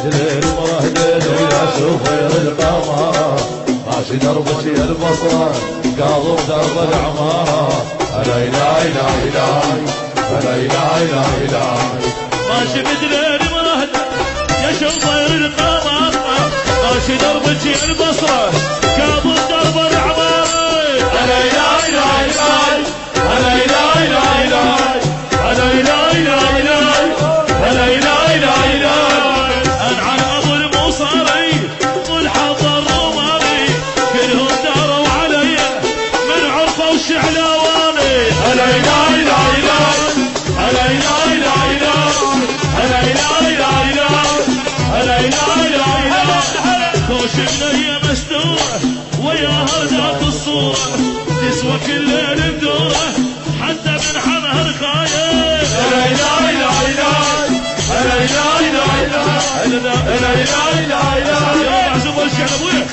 مثل المهدد ويا سفير القمر ماشي دربك يا البصرة قاضوا درب العمارة هلا إله إله إله هلا إله إله إله ماشي مثل المهدد يا سفير القمر ماشي دربك يا البصرة قاضوا درب العمارة هلا إله إله إله هلا إله إله إله هلا إله إله إله هلا إله إله إله أنعم أبو المصاري والحضر الروماني كلهم داروا علي من عرفة والشعلاواني هلا إله إله إله هلا إله إله إله هلا إله إله إله هلا إله إله إله كوش بنية مستورة وياها ذات الصورة تسوى كل ليل بدورة حتى من حمها الخايف هلا إله إله إله هلا إله إله إله هلا إله إله إله يا معزوم الشعب ابويا